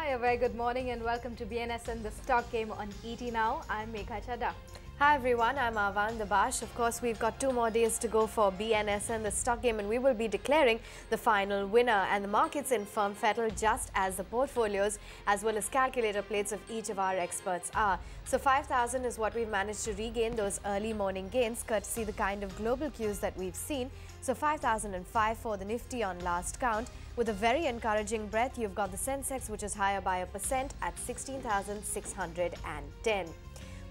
Hi, a very good morning and welcome to BNSN, the stock game on ET Now. I'm Megha Chadha. Hi everyone, I'm Avan Dabash. Of course, we've got 2 more days to go for BNSN, the stock game, and we will be declaring the final winner. And the markets in firm fettle just as the portfolios as well as calculator plates of each of our experts are. So 5,000 is what we've managed to regain those early morning gains, courtesy the kind of global cues that we've seen. So 5,005 for the Nifty on last count. With a very encouraging breath, you've got the Sensex, which is higher by 1% at 16,610.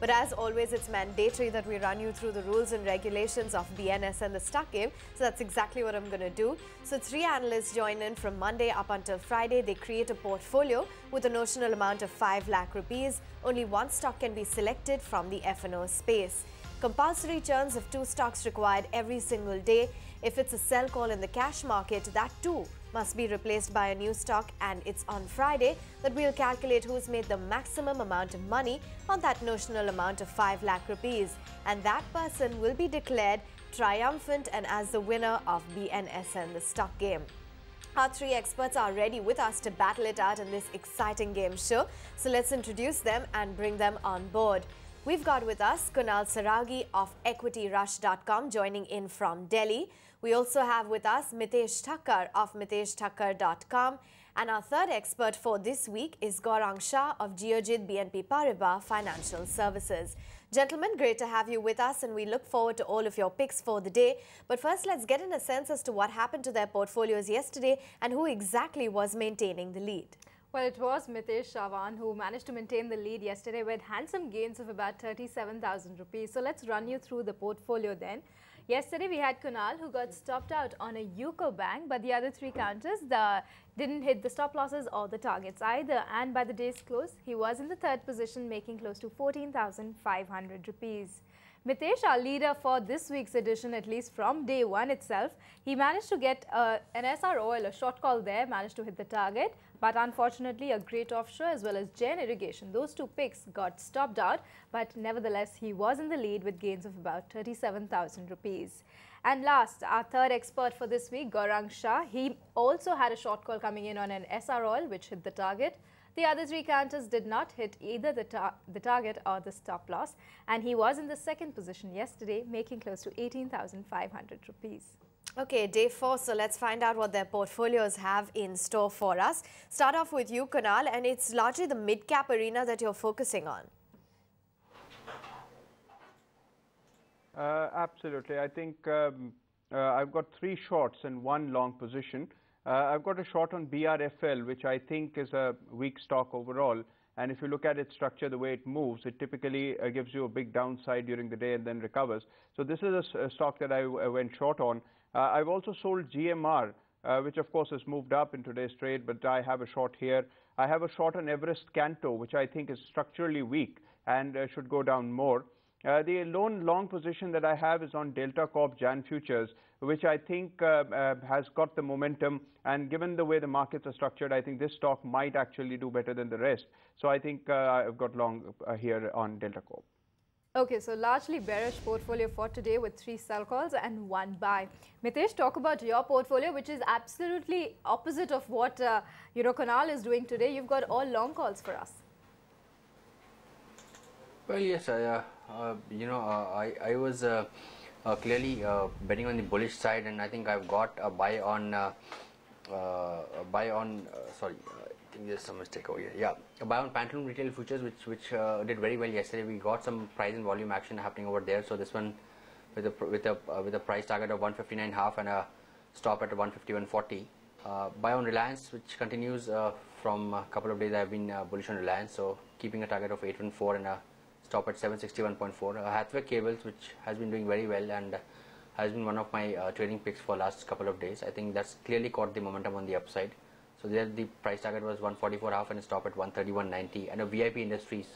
But as always, it's mandatory that we run you through the rules and regulations of BNSN, the stock game. So that's exactly what I'm going to do. So 3 analysts join in from Monday up until Friday. They create a portfolio with a notional amount of 5 lakh rupees. Only one stock can be selected from the F&O space. Compulsory churns of 2 stocks required every single day. If it's a sell call in the cash market, that too must be replaced by a new stock, and it's on Friday that we'll calculate who's made the maximum amount of money on that notional amount of 5 lakh rupees, and that person will be declared triumphant and as the winner of BNSN, the stock game. Our 3 experts are ready with us to battle it out in this exciting game show, so let's introduce them and bring them on board. We've got with us Kunal Saragi of EquityRush.com joining in from Delhi. We also have with us Mitesh Thakkar of MiteshThakkar.com. And our 3rd expert for this week is Gaurang Shah of Geojit BNP Paribas Financial Services. Gentlemen, great to have you with us, and we look forward to all of your picks for the day. But first, let's get in a sense as to what happened to their portfolios yesterday and who exactly was maintaining the lead. Well, it was Mitesh Chavan who managed to maintain the lead yesterday with handsome gains of about 37,000 rupees. So let's run you through the portfolio then. Yesterday, we had Kunal who got stopped out on a UCO bank, but the other 3 counters didn't hit the stop losses or the targets either. And by the day's close, he was in the 3rd position, making close to 14,500 rupees. Mitesh, our leader for this week's edition, at least from day 1 itself, he managed to get an SR oil, a short call there, managed to hit the target. But unfortunately, a great offshore as well as Jan irrigation, those 2 picks got stopped out. But nevertheless, he was in the lead with gains of about 37,000 rupees. And last, our 3rd expert for this week, Gaurang Shah, he also had a short call coming in on an SR oil, which hit the target. The other 3 counters did not hit either the target or the stop loss, and he was in the 2nd position yesterday, making close to 18,500 rupees. Okay, day 4, so let's find out what their portfolios have in store for us. Start off with you, Kunal, and it's largely the mid-cap arena that you're focusing on. Absolutely. I think I've got 3 shorts and 1 long position. I've got a short on BRFL, which I think is a weak stock overall. And if you look at its structure, the way it moves, it typically gives you a big downside during the day and then recovers. So this is a stock that I went short on. I've also sold GMR, which of course has moved up in today's trade, but I have a short here. I have a short on Everest Canto, which I think is structurally weak and should go down more. The lone long position that I have is on Delta Corp Jan futures, which I think has got the momentum, and given the way the markets are structured, I think this stock might actually do better than the rest. So I think I've got long here on Delta Corp. Okay, so largely bearish portfolio for today with 3 sell calls and 1 buy. Mitesh, talk about your portfolio, which is absolutely opposite of what Kunal is doing today. You've got all long calls for us. Well, yes, I was clearly betting on the bullish side, and I think I've got a buy on. Sorry, I think there's some mistake over here. Yeah, a buy on Pantaloon Retail Futures, which did very well yesterday. We got some price and volume action happening over there. So this one with a price target of 159.5 and a stop at 151.40. Buy on Reliance, which continues from a couple of days. I've been bullish on Reliance, so keeping a target of 814 and a stop at 761.4. Hathway Cables, which has been doing very well and has been one of my trading picks for last couple of days. I think that's clearly caught the momentum on the upside. So there the price target was 144.5 and a stop at 131.90. And a VIP Industries,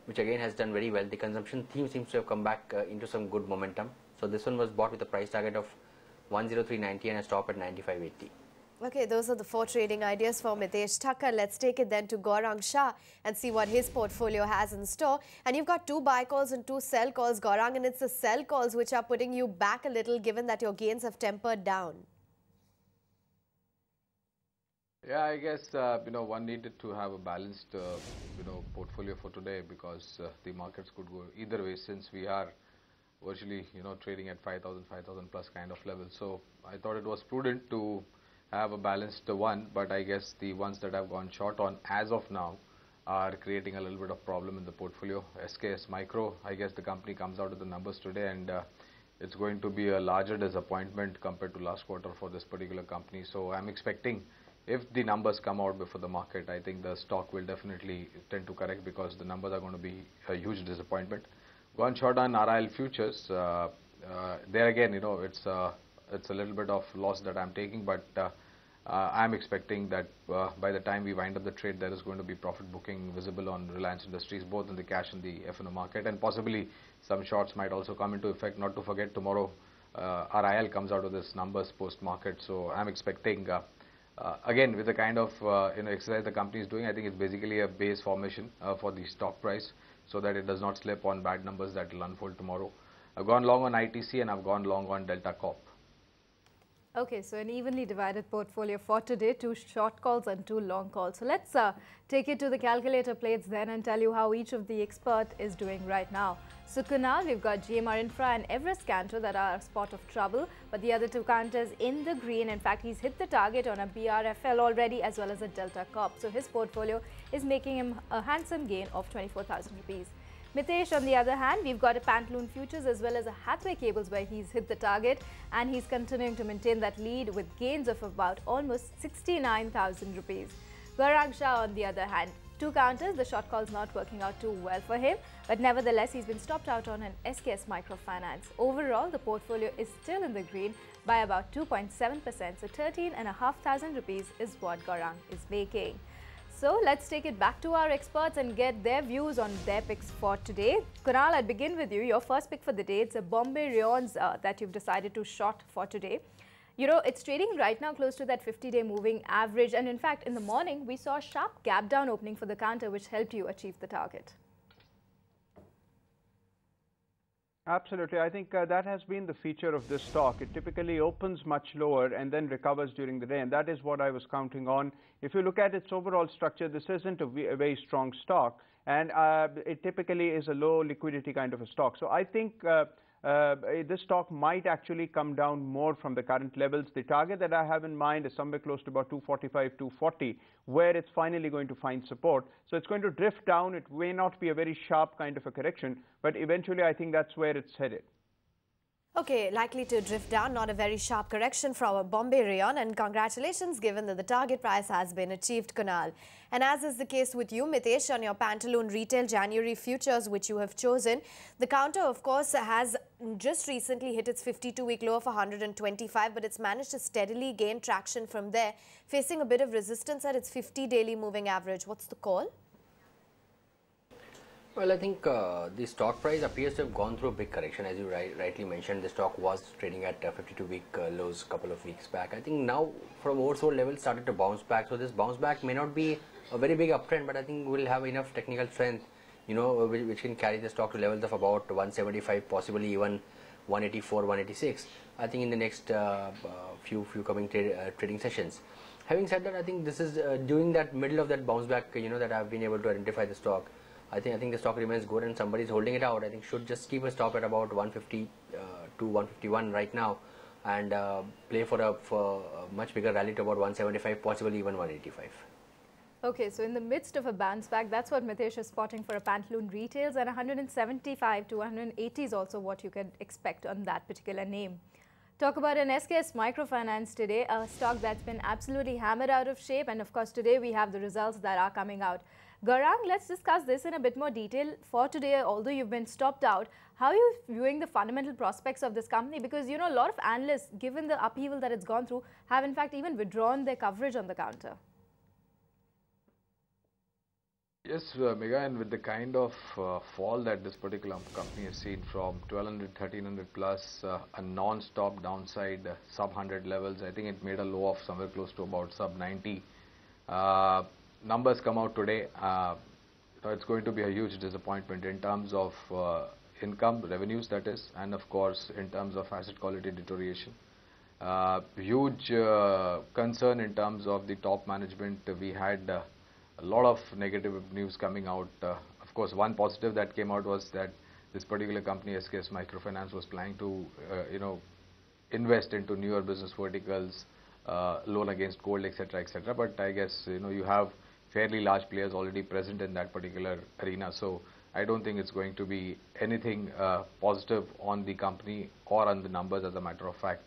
which again has done very well. The consumption theme seems to have come back into some good momentum. So this one was bought with a price target of 103.90 and a stop at 95.80. Okay, those are the 4 trading ideas for Mitesh Thakkar. Let's take it then to Gaurang Shah and see what his portfolio has in store. And you've got 2 buy calls and 2 sell calls, Gaurang, and it's the sell calls which are putting you back a little given that your gains have tempered down. Yeah, I guess one needed to have a balanced portfolio for today because the markets could go either way since we are virtually trading at 5,000 plus kind of level. So I thought it was prudent to have a balanced one, but I guess the ones that have gone short on as of now are creating a little bit of problem in the portfolio. SKS Micro, I guess the company comes out with the numbers today, and it's going to be a larger disappointment compared to last quarter for this particular company. So I'm expecting if the numbers come out before the market, I think the stock will definitely tend to correct because the numbers are going to be a huge disappointment. Gone short on RIL futures. There again, it's a little bit of loss that I'm taking, but I'm expecting that by the time we wind up the trade, there is going to be profit booking visible on Reliance Industries, both in the cash and the F&O market, and possibly some shorts might also come into effect. Not to forget, tomorrow RIL comes out with its numbers post-market, so I'm expecting again, with the kind of exercise the company is doing, I think it's basically a base formation for the stock price so that it does not slip on bad numbers that will unfold tomorrow. I've gone long on ITC and I've gone long on Delta Corp. Okay, so an evenly divided portfolio for today, 2 short calls and 2 long calls. So let's take it to the calculator plates then and tell you how each of the expert is doing right now. So Kunal, we've got GMR Infra and Everest Cantor that are a spot of trouble, but the other 2 counters in the green. In fact, he's hit the target on a BRFL already as well as a Delta Corp. So his portfolio is making him a handsome gain of 24,000 rupees. Mitesh, on the other hand, we've got a Pantaloon Futures as well as a Hathway Cables where he's hit the target and he's continuing to maintain that lead with gains of about almost 69,000 rupees. Gaurang Shah, on the other hand, 2 counters, the short call's not working out too well for him, but nevertheless, he's been stopped out on an SKS Microfinance. Overall, the portfolio is still in the green by about 2.7%, so 13,500 rupees is what Gaurang is making. So let's take it back to our experts and get their views on their picks for today. Kunal, I'll begin with you. Your first pick for the day, it's a Bombay Rayon that you've decided to short for today. It's trading right now close to that 50-day moving average. And in fact, in the morning, we saw a sharp gap down opening for the counter, which helped you achieve the target. Absolutely. I think that has been the feature of this stock. It typically opens much lower and then recovers during the day, and that is what I was counting on. If you look at its overall structure, this isn't a very strong stock, and it typically is a low liquidity kind of a stock. So I think this stock might actually come down more from the current levels. The target that I have in mind is somewhere close to about 245, 240, where it's finally going to find support. So it's going to drift down. It may not be a very sharp kind of a correction, but eventually I think that's where it's headed. Okay, likely to drift down, not a very sharp correction from a Bombay Rayon, and congratulations given that the target price has been achieved, Kunal. And as is the case with you, Mitesh, on your Pantaloon Retail January futures, which you have chosen, the counter, of course, has just recently hit its 52-week low of 125, but it's managed to steadily gain traction from there, facing a bit of resistance at its 50-daily moving average. What's the call? Well, I think the stock price appears to have gone through a big correction. As you rightly mentioned, the stock was trading at 52-week lows a couple of weeks back. I think now from oversold levels started to bounce back. So this bounce back may not be a very big uptrend, but I think we'll have enough technical strength, which can carry the stock to levels of about 175, possibly even 184, 186. I think in the next few coming trading sessions. Having said that, I think this is during that middle of that bounce back, that I've been able to identify the stock. I think the stock remains good and somebody's holding it out. I think should just keep a stop at about 150 to 151 right now and play for a much bigger rally to about 175, possibly even 185. Okay, so in the midst of a bounce back, that's what Mitesh is spotting for a Pantaloon Retails, and 175 to 180 is also what you can expect on that particular name. Talk about an SKS Microfinance today, a stock that's been absolutely hammered out of shape, and of course today we have the results that are coming out. Gaurang, let's discuss this in a bit more detail. For today, although you've been stopped out, how are you viewing the fundamental prospects of this company? Because, a lot of analysts, given the upheaval that it's gone through, have in fact even withdrawn their coverage on the counter. Yes, Megha, and with the kind of fall that this particular company has seen from 1200, 1300 plus, a non-stop downside, sub 100 levels, I think it made a low of somewhere close to about sub 90. Numbers come out today, it's going to be a huge disappointment in terms of income, revenues that is, and of course in terms of asset quality deterioration. Huge concern in terms of the top management. We had a lot of negative news coming out. Of course, one positive that came out was that this particular company, SKS Microfinance, was planning to, invest into newer business verticals, loan against gold, etc., etc. But I guess you have fairly large players already present in that particular arena. So I don't think it's going to be anything positive on the company or on the numbers, as a matter of fact.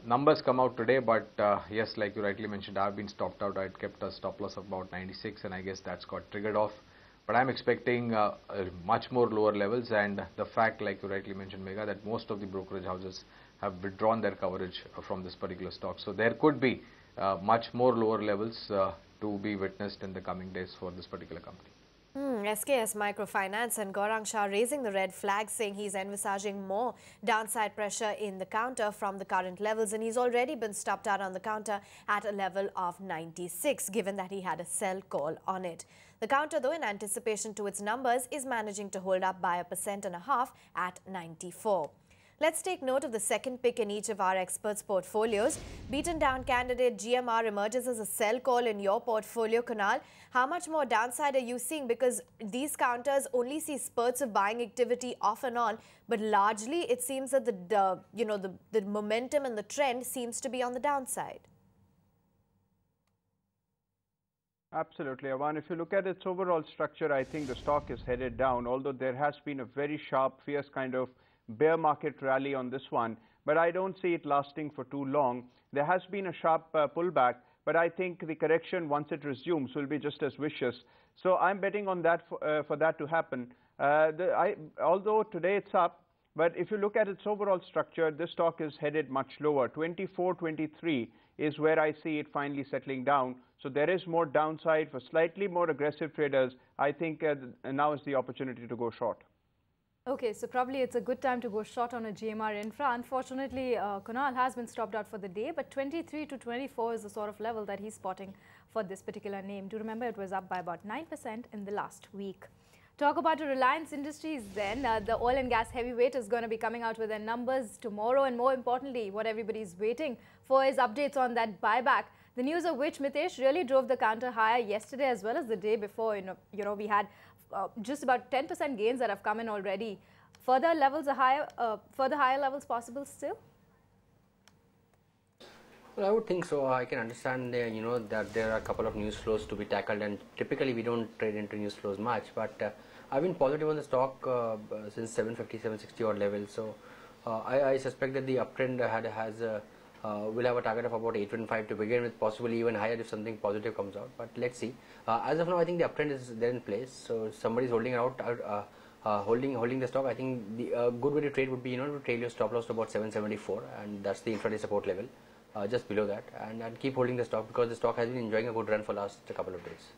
Numbers come out today, but yes, like you rightly mentioned, I've been stopped out. I'd kept a stop loss of about 96, and I guess that's got triggered off. But I'm expecting much more lower levels, and the fact, like you rightly mentioned, Megha, that most of the brokerage houses have withdrawn their coverage from this particular stock. So there could be much more lower levels to be witnessed in the coming days for this particular company. SKS Microfinance and Gaurang Shah raising the red flag, saying he's envisaging more downside pressure in the counter from the current levels, and he's already been stopped out on the counter at a level of 96, given that he had a sell call on it. The counter, though, in anticipation to its numbers, is managing to hold up by 1.5% at 94. Let's take note of the second pick in each of our experts' portfolios. Beaten down candidate GMR emerges as a sell call in your portfolio, Kunal. How much more downside are you seeing? Because these counters only see spurts of buying activity off and on, but largely it seems that the momentum and the trend seems to be on the downside. Absolutely, Avan. If you look at its overall structure, I think the stock is headed down, although there has been a very sharp, fierce kind of bear market rally on this one, but I don't see it lasting for too long. There has been a sharp pullback, but I think the correction, once it resumes, will be just as vicious. So I'm betting on that for that to happen. Although today it's up, but if you look at its overall structure, this stock is headed much lower. 24, 23 is where I see it finally settling down. So there is more downside for slightly more aggressive traders. I think now is the opportunity to go short. Okay, so probably it's a good time to go short on a GMR Infra. Unfortunately, Kunal has been stopped out for the day, but 23 to 24 is the sort of level that he's spotting for this particular name. Do remember it was up by about 9% in the last week. Talk about Reliance Industries then. The oil and gas heavyweight is going to be coming out with their numbers tomorrow, and more importantly, what everybody's waiting for is updates on that buyback. The news of which, Mitesh, really drove the counter higher yesterday as well as the day before. We had just about 10% gains that have come in already. Further higher levels possible still? Well, I would think so. I can understand that there are a couple of news flows to be tackled, and typically we don't trade into news flows much. But I've been positive on the stock since 750, 760 odd levels. So I suspect that the uptrend will have a target of about 825 to begin with, possibly even higher if something positive comes out. But let's see. As of now, I think the uptrend is there in place. So if somebody is holding out, holding the stock, I think the good way to trade would be to trail your stop loss to about 774, and that's the intraday support level, just below that, and keep holding the stock because the stock has been enjoying a good run for last couple of days.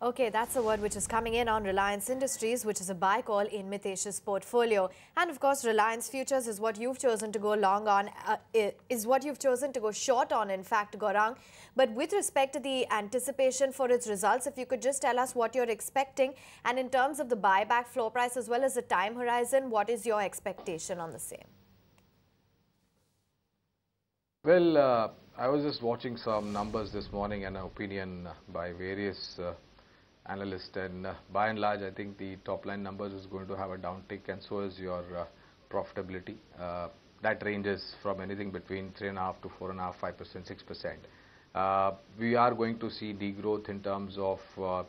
Okay, that's the word which is coming in on Reliance Industries, which is a buy call in Mitesh's portfolio. And of course, Reliance Futures is what you've chosen to go long on, is what you've chosen to go short on, in fact, Gaurang. But with respect to the anticipation for its results, if you could just tell us what you're expecting, and in terms of the buyback floor price as well as the time horizon, what is your expectation on the same? Well, I was just watching some numbers this morning and an opinion by various analysts, and by and large I think the top line numbers is going to have a downtick, and so is your profitability. That ranges from anything between 3.5% to 4.5%, 5%, 6%. We are going to see degrowth in terms of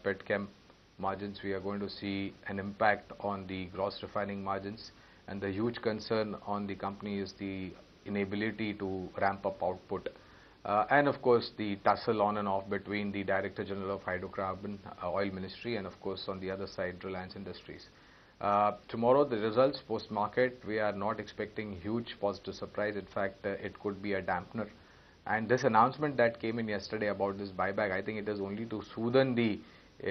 petchem margins. We are going to see an impact on the gross refining margins, and the huge concern on the company is the inability to ramp up output. And of course the tussle on and off between the Director General of Hydrocarbon Oil Ministry and of course on the other side Reliance Industries. Tomorrow the results post market, we are not expecting huge positive surprise. In fact, it could be a dampener, and this announcement that came in yesterday about this buyback, I think it is only to soothe the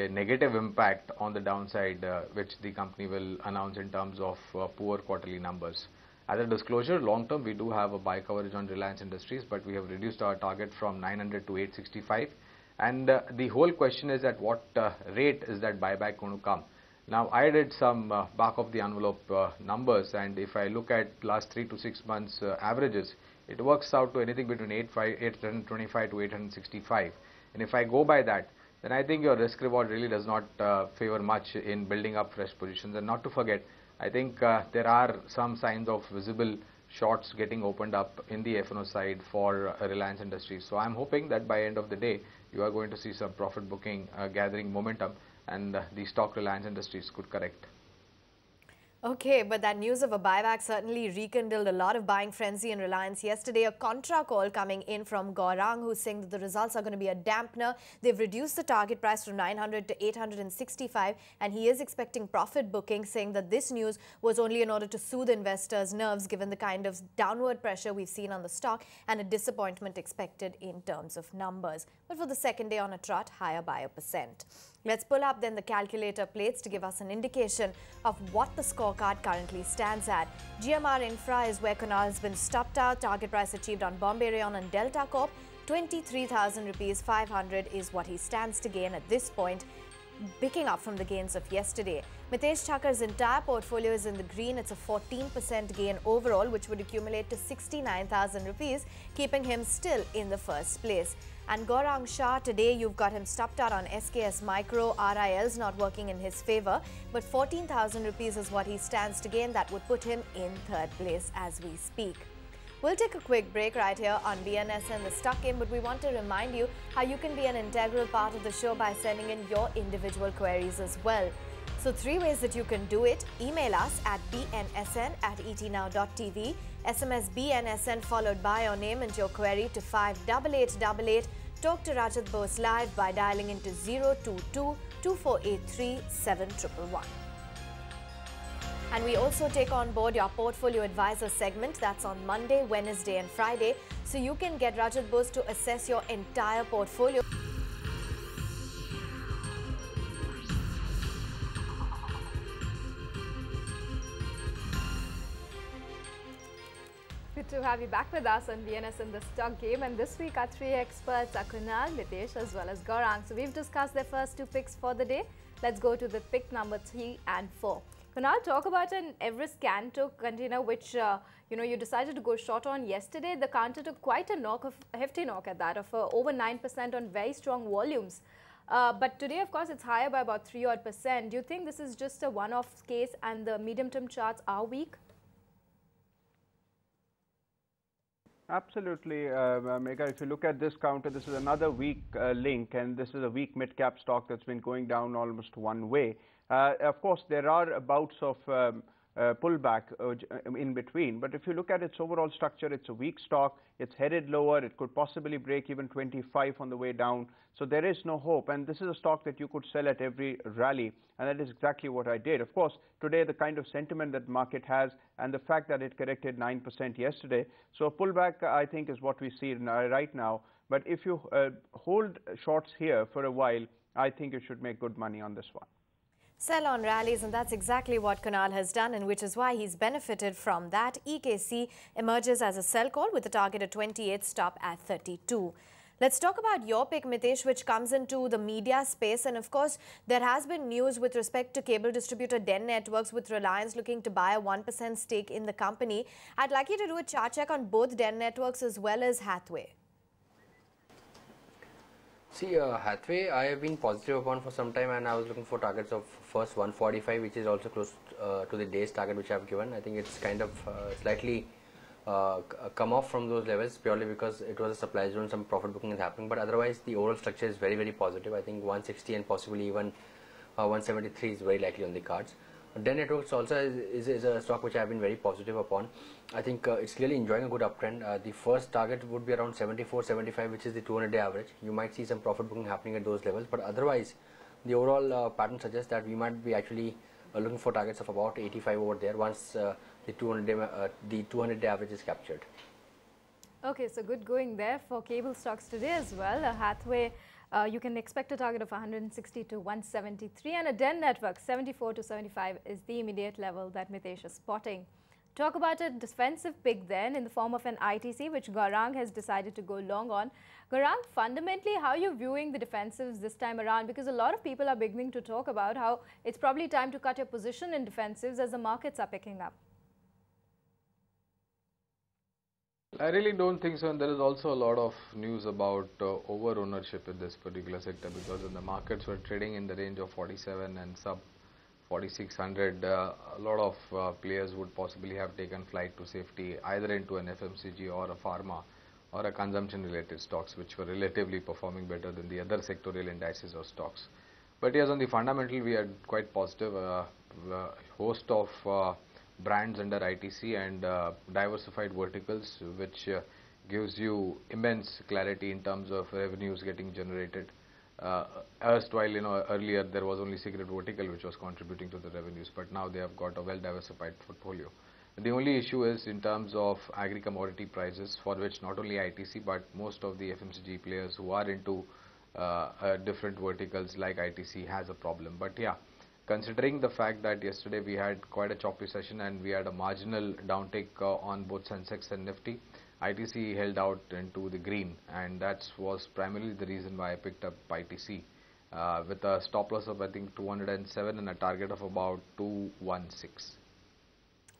negative impact on the downside which the company will announce in terms of poor quarterly numbers. As a disclosure, long term we do have a buy coverage on Reliance Industries, but we have reduced our target from 900 to 865, and the whole question is at what rate is that buyback going to come. Now, I did some back of the envelope numbers, and if I look at last 3 to 6 months averages, it works out to anything between 825 to 865. And if I go by that, then I think your risk reward really does not favor much in building up fresh positions. And not to forget, I think there are some signs of visible shorts getting opened up in the F&O side for Reliance Industries. So I'm hoping that by end of the day, you are going to see some profit booking gathering momentum, and the stock Reliance Industries could correct. Okay, but that news of a buyback certainly rekindled a lot of buying frenzy in Reliance yesterday. A contra call coming in from Gaurang, who's saying that the results are going to be a dampener. They've reduced the target price from 900 to 865, and he is expecting profit booking, saying that this news was only in order to soothe investors' nerves given the kind of downward pressure we've seen on the stock and a disappointment expected in terms of numbers. But for the second day on a trot, higher by 1%. Let's pull up then the calculator plates to give us an indication of what the scorecard currently stands at. GMR Infra is where Kunal has been stopped out. Target price achieved on Bombay Rayon and Delta Corp. 23,000 rupees 500 is what he stands to gain at this point, picking up from the gains of yesterday. Mitesh Thakur's entire portfolio is in the green. It's a 14% gain overall, which would accumulate to 69,000 rupees, keeping him still in the first place. And Gaurang Shah, today you've got him stopped out on SKS Micro. RIL's not working in his favor, but 14,000 rupees is what he stands to gain. That would put him in third place as we speak. We'll take a quick break right here on BNS and the Stock Game, but we want to remind you how you can be an integral part of the show by sending in your individual queries as well. So 3 ways that you can do it. Email us at bnsn@etnow.tv. SMS BNSN followed by your name and your query to 58888. Talk to Rajat Bose live by dialing into 022-2483-7111. And we also take on board your Portfolio Advisor segment. That's on Monday, Wednesday and Friday. So you can get Rajat Bose to assess your entire portfolio. Good to have you back with us on BNS in the Stock Game. And this week our 3 experts are Kunal, Mitesh as well as Gaurang. So we've discussed their first 2 picks for the day. Let's go to the pick number 3 and 4. Kunal, talk about an Everest Canto container which you decided to go short on yesterday. The counter took quite a hefty knock at that of over 9% on very strong volumes. But today, of course, it's higher by about 3% odd. Do you think this is just a one-off case and the medium-term charts are weak? Absolutely, Megha. If you look at this counter, this is another weak link, and this is a weak mid-cap stock that's been going down almost one way. Of course, there are bouts of pullback in between, but if you look at its overall structure, it's a weak stock. It's headed lower. It could possibly break even 25 on the way down. So there is no hope, and this is a stock that you could sell at every rally, and that is exactly what I did. Of course, today the kind of sentiment that market has and the fact that it corrected 9% yesterday, so a pullback I think is what we see right now. But if you hold shorts here for a while, I think you should make good money on this one. Sell on rallies, and that's exactly what Kunal has done, and which is why he's benefited from that. EKC emerges as a sell call with a target at 28, stop at 32. Let's talk about your pick, Mitesh, which comes into the media space. And of course, there has been news with respect to cable distributor Den Networks, with Reliance looking to buy a 1% stake in the company. I'd like you to do a chart check on both Den Networks as well as Hathway. See, Hathway, I have been positive upon for some time, and I was looking for targets of first 145, which is also close to the day's target which I have given. I think it's kind of slightly come off from those levels purely because it was a supply zone, some profit booking is happening, but otherwise the overall structure is very, very positive. I think 160 and possibly even 173 is very likely on the cards. Den Networks also is a stock which I have been very positive upon. I think it's clearly enjoying a good uptrend. The first target would be around 74-75, which is the 200-day average. You might see some profit booking happening at those levels, but otherwise the overall pattern suggests that we might be actually looking for targets of about 85 over there once the 200-day average is captured. Okay, so good going there for cable stocks today as well. Hathway, you can expect a target of 160 to 173, and a Den Network 74 to 75 is the immediate level that Mitesh is spotting. Talk about a defensive pick then in the form of an ITC, which Gaurang has decided to go long on. Gaurang, fundamentally, how are you viewing the defensives this time around? Because a lot of people are beginning to talk about how it's probably time to cut your position in defensives as the markets are picking up. I really don't think so, and there is also a lot of news about over ownership in this particular sector, because when the markets were trading in the range of 47 and sub 4600, a lot of players would possibly have taken flight to safety either into an FMCG or a pharma or a consumption related stocks, which were relatively performing better than the other sectorial indices or stocks. But yes, on the fundamental we are quite positive. Host of brands under ITC and diversified verticals, which gives you immense clarity in terms of revenues getting generated. Erstwhile, earlier there was only cigarette vertical which was contributing to the revenues, but now they have got a well diversified portfolio. The only issue is in terms of agri-commodity prices, for which not only ITC but most of the FMCG players who are into different verticals like ITC has a problem. But yeah, considering the fact that yesterday we had quite a choppy session and we had a marginal downtick on both Sensex and Nifty, ITC held out into the green, and that was primarily the reason why I picked up ITC with a stop loss of I think 207 and a target of about 216.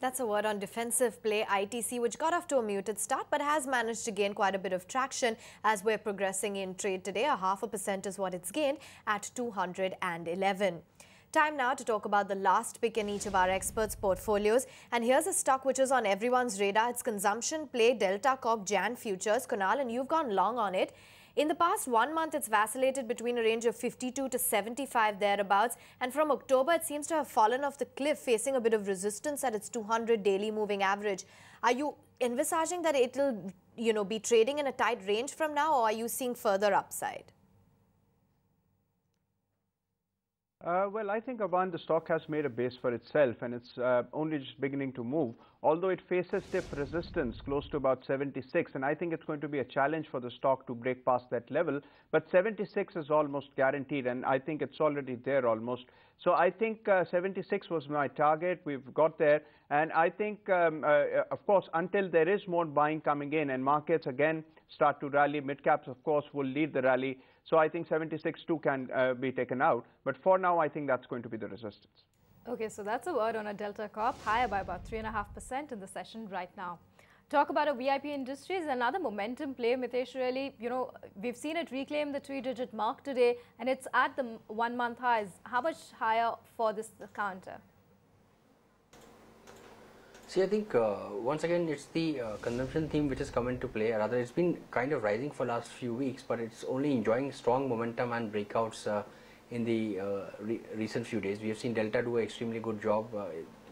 That's a word on defensive play ITC, which got off to a muted start but has managed to gain quite a bit of traction as we're progressing in trade today. 0.5% is what it's gained at 211. Time now to talk about the last pick in each of our experts' portfolios. And here's a stock which is on everyone's radar. It's consumption play Delta Corp Jan Futures. Kunal, and you've gone long on it. In the past 1 month, it's vacillated between a range of 52 to 75 thereabouts. And from October, it seems to have fallen off the cliff, facing a bit of resistance at its 200 daily moving average. Are you envisaging that it'll, be trading in a tight range from now, or are you seeing further upside? Well, I think, Avan, the stock has made a base for itself, and it's only just beginning to move, although it faces stiff resistance close to about 76, and I think it's going to be a challenge for the stock to break past that level. But 76 is almost guaranteed, and I think it's already there almost. So I think 76 was my target. We've got there, and I think, of course, until there is more buying coming in and markets again start to rally, mid-caps, of course, will lead the rally. So I think 76 too can be taken out. But for now, I think that's going to be the resistance. Okay, so that's a word on a Delta Corp, higher by about 3.5% in the session right now. Talk about a VIP Industries, another momentum play, Mitesh. Really, we've seen it reclaim the 3-digit mark today, and it's at the 1-month highs. How much higher for this counter? See, I think once again it's the consumption theme which has come into play. Rather, it's been kind of rising for last few weeks, but it's only enjoying strong momentum and breakouts in the recent few days. We have seen Delta do an extremely good job,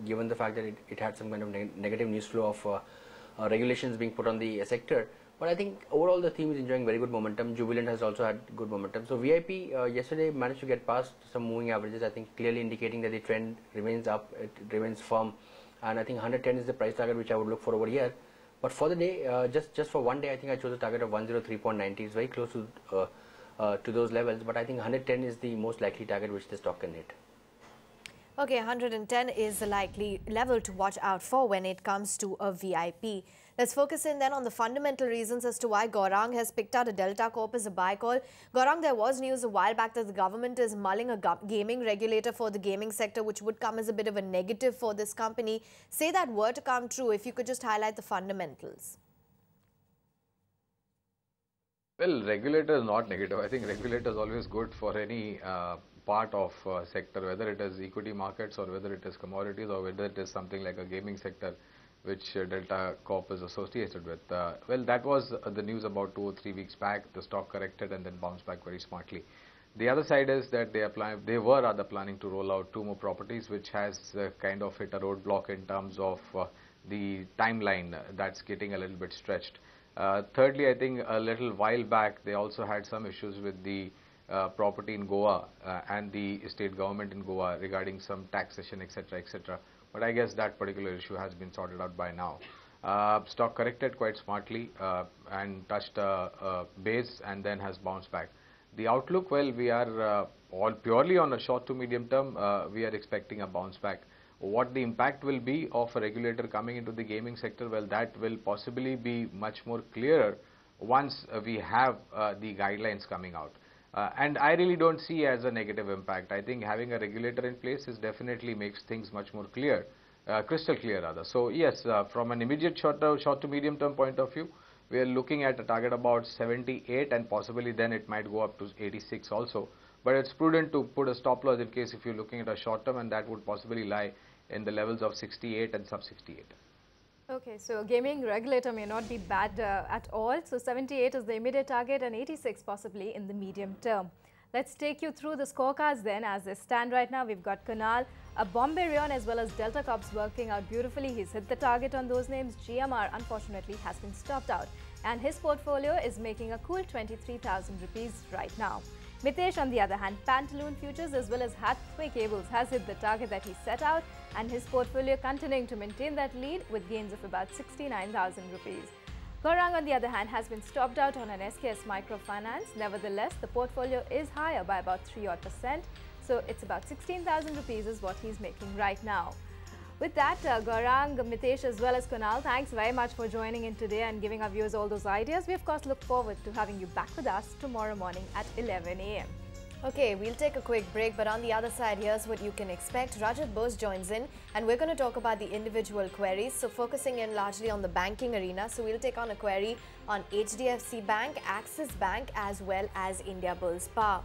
given the fact that it had some kind of negative news flow of regulations being put on the sector. But I think overall the theme is enjoying very good momentum. Jubilant has also had good momentum. So VIP yesterday managed to get past some moving averages, I think clearly indicating that the trend remains up, it remains firm. And I think 110 is the price target which I would look for over here. But for the day, just for one day, I think I chose a target of 103.90. It's very close to those levels. But I think 110 is the most likely target which the stock can hit. Okay, 110 is the likely level to watch out for when it comes to a VIP. Let's focus in then on the fundamental reasons as to why Gaurang has picked out a Delta Corp as a buy call. Gaurang, there was news a while back that the government is mulling a gaming regulator for the gaming sector, which would come as a bit of a negative for this company. Say that were to come true, if you could just highlight the fundamentals. Well, regulator is not negative. I think regulator is always good for any part of sector, whether it is equity markets or whether it is commodities or whether it is something like a gaming sector, which Delta Corp is associated with. Well, that was the news about 2 or 3 weeks back. The stock corrected and then bounced back very smartly. The other side is that they were rather planning to roll out 2 more properties, which has kind of hit a roadblock in terms of the timeline that's getting a little bit stretched. Thirdly, I think a little while back, they also had some issues with the property in Goa and the state government in Goa regarding some taxation, etc., etc. But I guess that particular issue has been sorted out by now. Stock corrected quite smartly and touched a base and then has bounced back. The outlook, well, we are all purely on a short to medium term, we are expecting a bounce back. What the impact will be of a regulator coming into the gaming sector, well, that will possibly be much more clearer once we have the guidelines coming out. And I really don't see as a negative impact. I think having a regulator in place is definitely makes things much more clear, crystal clear rather. So yes, from an immediate short to medium term point of view, we are looking at a target about 78, and possibly then it might go up to 86 also. But it's prudent to put a stop loss in case if you're looking at a short term, and that would possibly lie in the levels of 68 and sub 68. Okay, so gaming regulator may not be bad at all. So 78 is the immediate target and 86 possibly in the medium term. Let's take you through the scorecards then as they stand right now. We've got Kunal, Bombay Rayon as well as Delta Corps working out beautifully. He's hit the target on those names. GMR unfortunately has been stopped out and his portfolio is making a cool 23,000 rupees right now. Mitesh, on the other hand, Pantaloon Futures as well as Hathway Cables has hit the target that he set out and his portfolio continuing to maintain that lead with gains of about 69,000 rupees. Gaurang, on the other hand, has been stopped out on an SKS Microfinance. Nevertheless, the portfolio is higher by about 3% so it's about 16,000 rupees is what he's making right now. With that, Gaurang, Mitesh as well as Kunal, thanks very much for joining in today and giving our viewers all those ideas. We of course look forward to having you back with us tomorrow morning at 11 a.m. Okay, we'll take a quick break, but on the other side, here's what you can expect. Rajat Bose joins in and we're going to talk about the individual queries. So focusing in largely on the banking arena. So we'll take on a query on HDFC Bank, Axis Bank as well as India Bulls Power.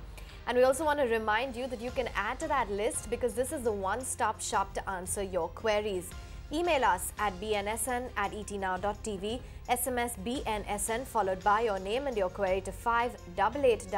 And we also want to remind you that you can add to that list because this is the one-stop shop to answer your queries. Email us at bnsn@etnow.tv, SMS BNSN followed by your name and your query to 5888.